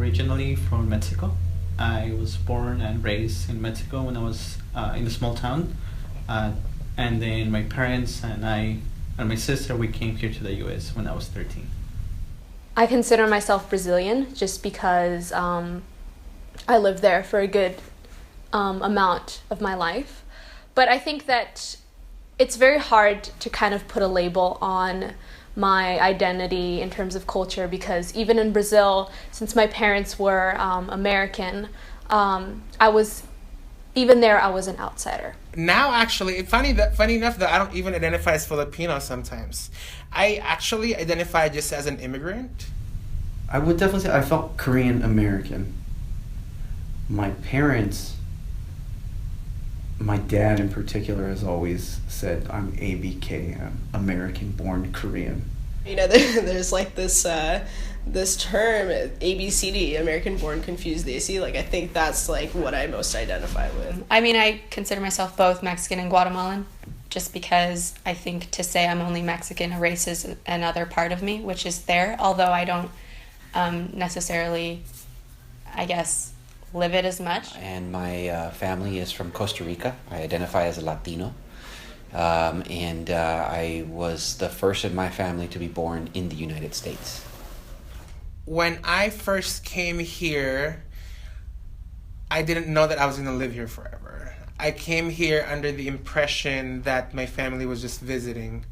originally from Mexico. I was born and raised in Mexico when I was in a small town. And then my parents and I and my sister, we came here to the US when I was 13. I consider myself Brazilian just because I lived there for a good amount of my life. But I think that it's very hard to kind of put a label on my identity in terms of culture, because even in Brazil, since my parents were American, I was an outsider. Now, actually, funny enough that I don't even identify as Filipino sometimes. I actually identify just as an immigrant. I would definitely say I felt Korean American. My parents, my dad in particular, has always said I'm ABK, I'm American born Korean. You know, there's like this term, ABCD, American born confused AC. Like, I think that's like what I most identify with. I mean, I consider myself both Mexican and Guatemalan, just because I think to say I'm only Mexican erases another part of me, which is there, although I don't necessarily, I guess, live it as much. And my family is from Costa Rica. I identify as a Latino. And I was the first in my family to be born in the United States. When I first came here, I didn't know that I was going to live here forever. I came here under the impression that my family was just visiting.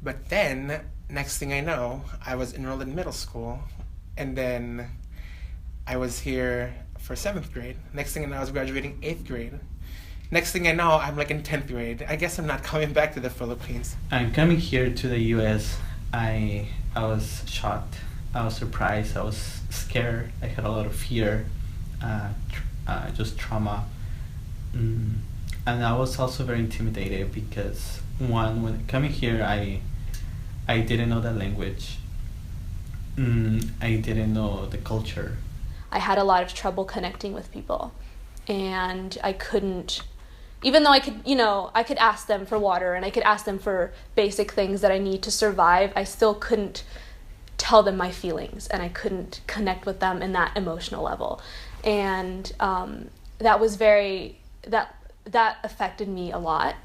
But then, next thing I know, I was enrolled in middle school. And then I was here for 7th grade. Next thing I know, I was graduating 8th grade. Next thing I know, I'm like in 10th grade. I guess I'm not coming back to the Philippines. And coming here to the US, I was shocked. I was surprised. I was scared. I had a lot of fear, just trauma. And I was also very intimidated because, when coming here, I didn't know the language. I didn't know the culture. I had a lot of trouble connecting with people, and I couldn't, even though I could ask them for water and I could ask them for basic things that I need to survive, I still couldn't tell them my feelings, and I couldn't connect with them in that emotional level. And that was that affected me a lot.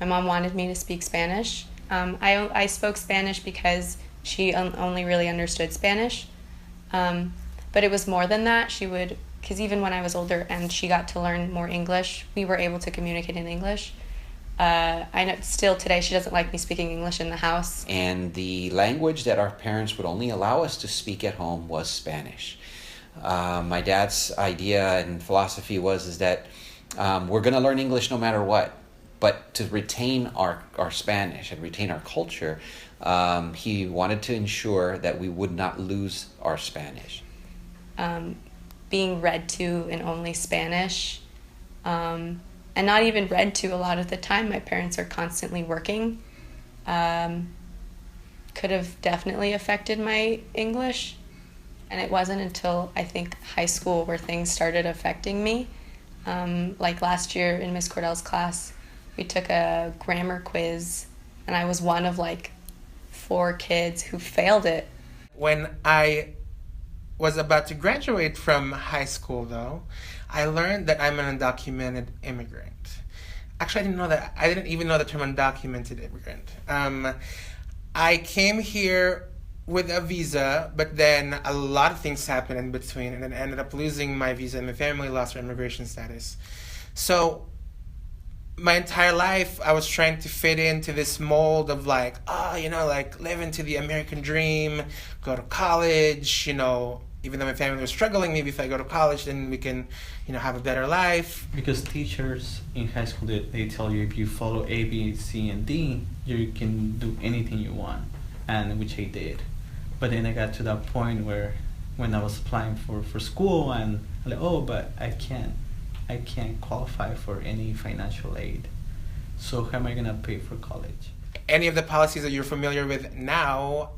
My mom wanted me to speak Spanish. I spoke Spanish because she only really understood Spanish. But it was more than that. Because even when I was older and she got to learn more English, we were able to communicate in English. I know still today she doesn't like me speaking English in the house. And the language that our parents would only allow us to speak at home was Spanish. My dad's idea and philosophy is that we're going to learn English no matter what. But to retain our Spanish and retain our culture, he wanted to ensure that we would not lose our Spanish. Being read to in only Spanish, and not even read to a lot of the time. My parents are constantly working. Could have definitely affected my English. And it wasn't until, I think, high school where things started affecting me. Like last year in Miss Cordell's class, we took a grammar quiz, and I was one of like 4 kids who failed it. When I was about to graduate from high school, though, I learned that I'm an undocumented immigrant. Actually, I didn't know that. I didn't even know the term undocumented immigrant. I came here with a visa, but then a lot of things happened in between, and then I ended up losing my visa, and my family lost their immigration status. So my entire life, I was trying to fit into this mold of like, live into the American dream, go to college, even though my family was struggling, maybe if I go to college, then we can, have a better life. Because teachers in high school, they tell you if you follow A, B, C, and D, you can do anything you want, and which I did. But then I got to that point where when I was applying for school, and I'm like, but I can't qualify for any financial aid. So how am I gonna pay for college? Any of the policies that you're familiar with now,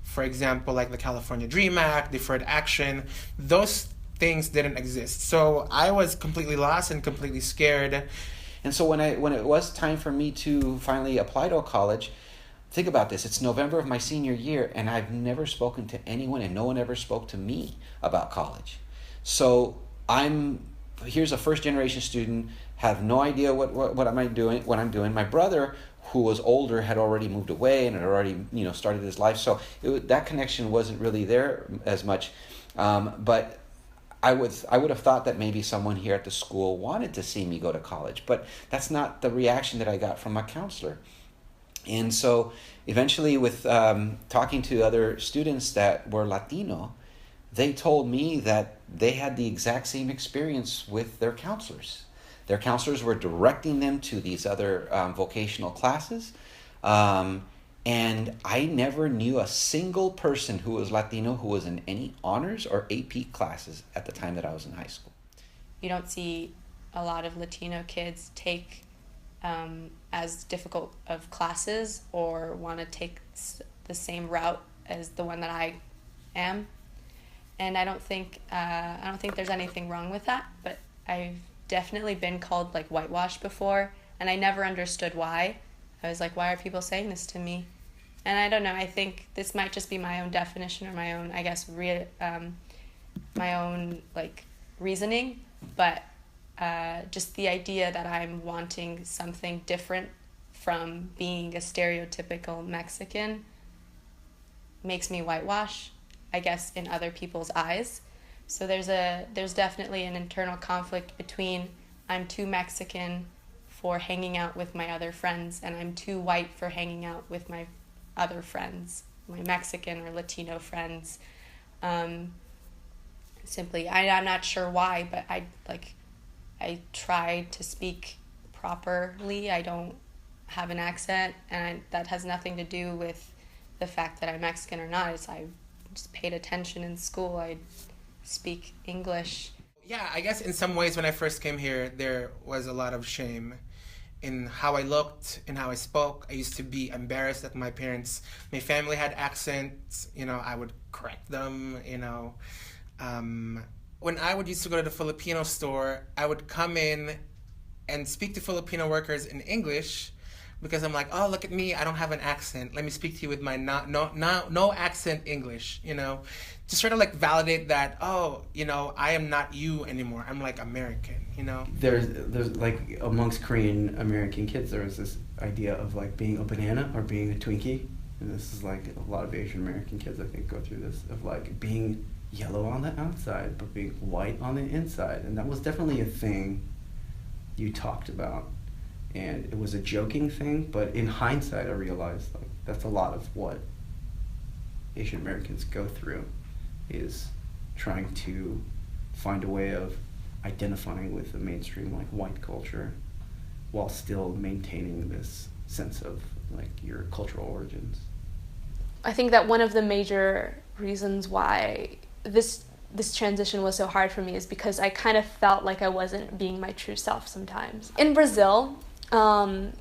for example, like the California Dream Act, Deferred Action, those things didn't exist. So I was completely lost and completely scared. And so when it was time for me to finally apply to a college, think about this. It's November of my senior year, and I've never spoken to anyone, and no one ever spoke to me about college. So here's a first generation student, have no idea what am I doing, what I'm doing. My brother, who was older, had already moved away and had already started his life. So that connection wasn't really there as much. But I would have thought that maybe someone here at the school wanted to see me go to college, but that's not the reaction that I got from my counselor. And so eventually, with talking to other students that were Latino, they told me that they had the exact same experience with their counselors. Their counselors were directing them to these other vocational classes. And I never knew a single person who was Latino who was in any honors or AP classes at the time that I was in high school. You don't see a lot of Latino kids take as difficult of classes or want to take the same route as the one that I am. And I don't think there's anything wrong with that, but I've definitely been called like whitewashed before, and I never understood why. I was like, why are people saying this to me? And I don't know, I think this might just be my own definition or my own, I guess, my own like reasoning, but just the idea that I'm wanting something different from being a stereotypical Mexican makes me whitewash, I guess, in other people's eyes. So there's definitely an internal conflict between I'm too Mexican for hanging out with my other friends, and I'm too white for hanging out with my other friends, my Mexican or Latino friends. Simply, I'm not sure why, but I try to speak properly. I don't have an accent, and that has nothing to do with the fact that I'm Mexican or not. I just paid attention in school. I speak English. Yeah, I guess in some ways when I first came here, there was a lot of shame in how I looked, in how I spoke. I used to be embarrassed that my family had accents. I would correct them. When I used to go to the Filipino store, I would come in and speak to Filipino workers in English because I'm like, oh, look at me, I don't have an accent. Let me speak to you with my no accent English, Just try to like validate that, I am not you anymore. I'm like American, There's like amongst Korean American kids, there was this idea of like being a banana or being a Twinkie. And this is like a lot of Asian American kids, I think, go through this, of like being yellow on the outside but being white on the inside. And that was definitely a thing you talked about. And it was a joking thing, but in hindsight I realized like that's a lot of what Asian Americans go through, is trying to find a way of identifying with the mainstream like white culture while still maintaining this sense of like your cultural origins. I think that one of the major reasons why this transition was so hard for me is because I kind of felt like I wasn't being my true self sometimes. In Brazil, a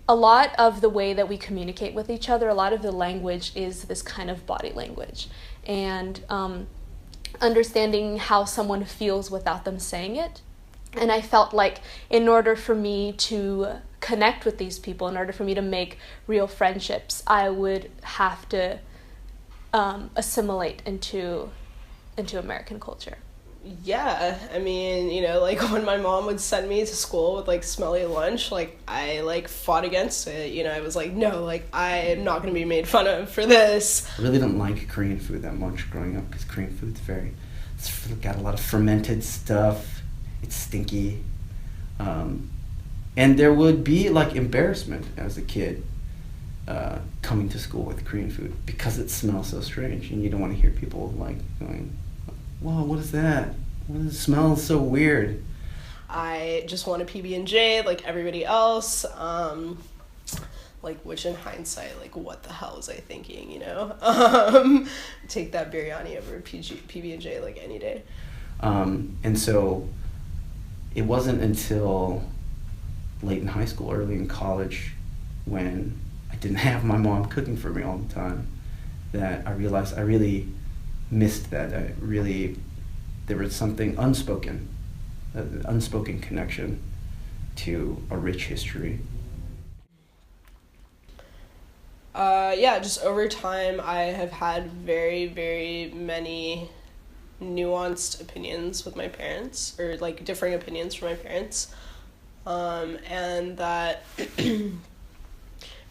lot of the way that we communicate with each other, a lot of the language is this kind of body language, and understanding how someone feels without them saying it. And I felt like in order for me to connect with these people, in order for me to make real friendships, I would have to assimilate into American culture. Yeah, I mean, like when my mom would send me to school with like smelly lunch, like I like fought against it. I was like, no, like I'm not gonna be made fun of for this. I really didn't like Korean food that much growing up because Korean food's it's got a lot of fermented stuff. It's stinky, and there would be like embarrassment as a kid coming to school with Korean food because it smells so strange, and you don't want to hear people like going, whoa, what is that? It smells so weird. I just want a PB&J like everybody else. Which in hindsight, like what the hell was I thinking, Take that biryani over a PB&J like any day. And so it wasn't until late in high school, early in college, when I didn't have my mom cooking for me all the time, that I realized I really missed that. There was something unspoken, an unspoken connection to a rich history. Yeah, just over time, I have had very, very many nuanced opinions with my parents, or like differing opinions from my parents. And that,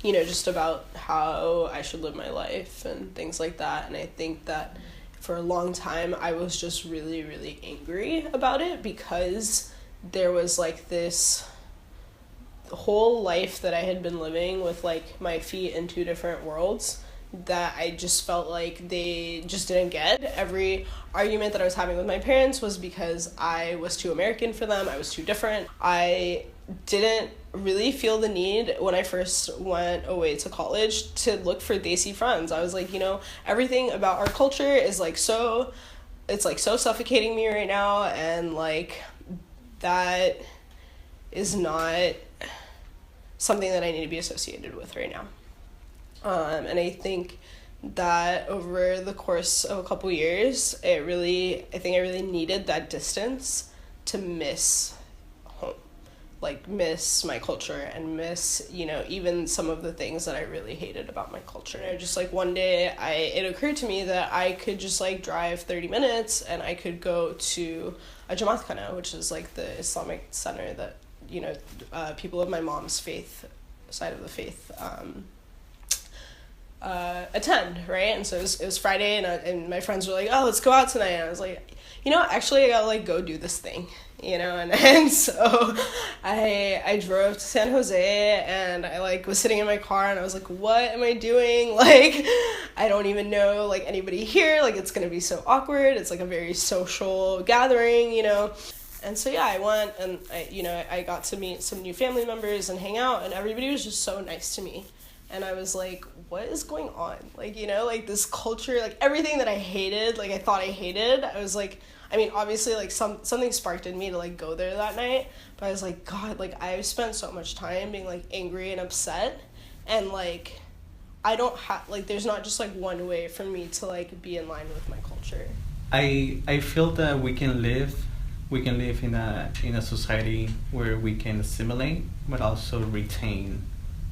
just about how I should live my life and things like that. And I think that for a long time, I was just really, really angry about it because there was like this whole life that I had been living with like my feet in two different worlds that I just felt like they just didn't get. Every argument that I was having with my parents was because I was too American for them, I was too different. I didn't really feel the need when I first went away to college to look for Desi friends. I was like, everything about our culture is like it's like so suffocating me right now, and like that is not something that I need to be associated with right now. And I think that over the course of a couple years, I really needed that distance to miss home, like miss my culture and miss, even some of the things that I really hated about my culture. And just like one day it occurred to me that I could just like drive 30 minutes and I could go to a Jamaat Khana, which is like the Islamic center that, people of my mom's side of the faith, attend, right? And so it was Friday, and my friends were like, oh, let's go out tonight. And I was like, actually I gotta like go do this thing, and so I drove to San Jose, and I like was sitting in my car, and I was like, what am I doing? Like, I don't even know like anybody here, like it's gonna be so awkward. It's like a very social gathering, And so yeah, I went, and I got to meet some new family members and hang out, and everybody was just so nice to me. And I was like, what is going on? Like, like this culture, like everything that I hated, like I thought I hated, I was like, I mean, obviously like something sparked in me to like go there that night, but I was like, God, like I've spent so much time being like angry and upset, and like I don't have, like there's not just like one way for me to like be in line with my culture. I feel that we can live in a society where we can assimilate but also retain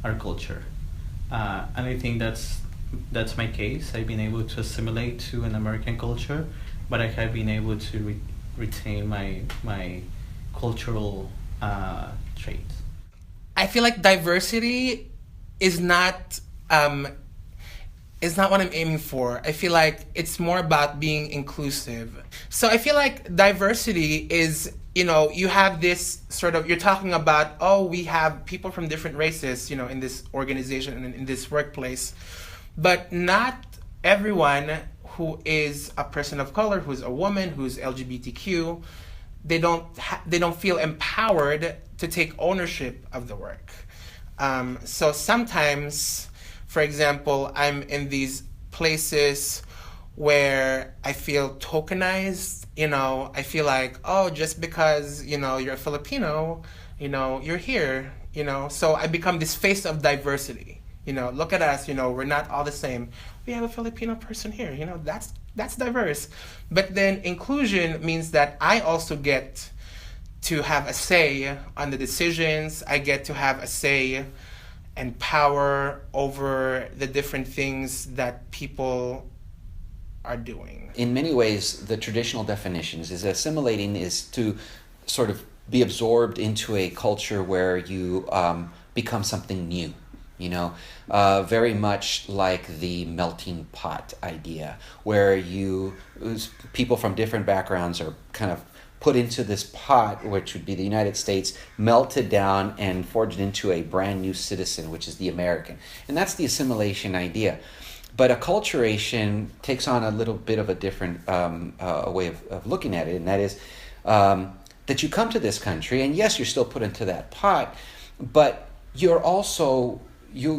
our culture. And I think that's my case. I've been able to assimilate to an American culture, but I have been able to retain my cultural traits. I feel like diversity is not what I'm aiming for. I feel like it's more about being inclusive. So I feel like diversity is, you have this sort of, you're talking about, oh, we have people from different races, in this organization and in this workplace, but not everyone who is a person of color, who's a woman, who's LGBTQ, they don't feel empowered to take ownership of the work. So sometimes, for example, I'm in these places where I feel tokenized, I feel like, oh, just because, you're a Filipino, you're here, so I become this face of diversity, look at us, we're not all the same. We have a Filipino person here, that's diverse. But then inclusion means that I also get to have a say on the decisions, I get to have a say and power over the different things that people are doing. In many ways, the traditional definitions is assimilating is to sort of be absorbed into a culture where you become something new, very much like the melting pot idea, where people from different backgrounds are kind of put into this pot, which would be the United States, melted down and forged into a brand new citizen, which is the American. And that's the assimilation idea. But acculturation takes on a little bit of a different way of looking at it, and that is that you come to this country, and yes, you're still put into that pot, but you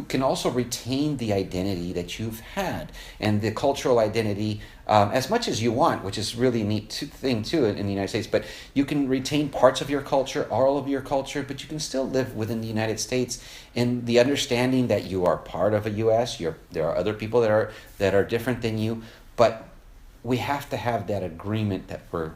can also retain the identity that you've had and the cultural identity as much as you want, which is really a neat thing too in the United States. But you can retain parts of your culture, all of your culture, but you can still live within the United States in the understanding that you are part of a U.S. There are other people that are different than you, but we have to have that agreement that we're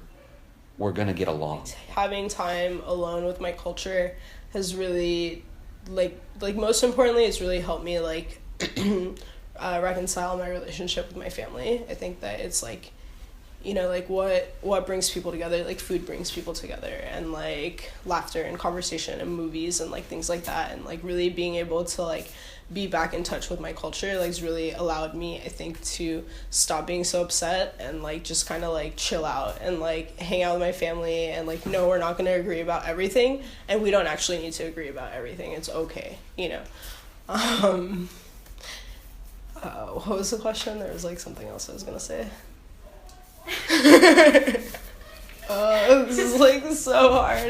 going to get along. Having time alone with my culture has really, like most importantly, it's really helped me like reconcile my relationship with my family. I think that it's like, you know, like what brings people together, like food brings people together, and like laughter and conversation and movies and like things like that, and like really being able to like be back in touch with my culture like has really allowed me, I think, to stop being so upset and like just kind of like chill out and like hang out with my family, and like, no, we're not going to agree about everything, and we don't actually need to agree about everything. It's okay, you know. What was the question? There was like something else I was gonna say. This is like so hard.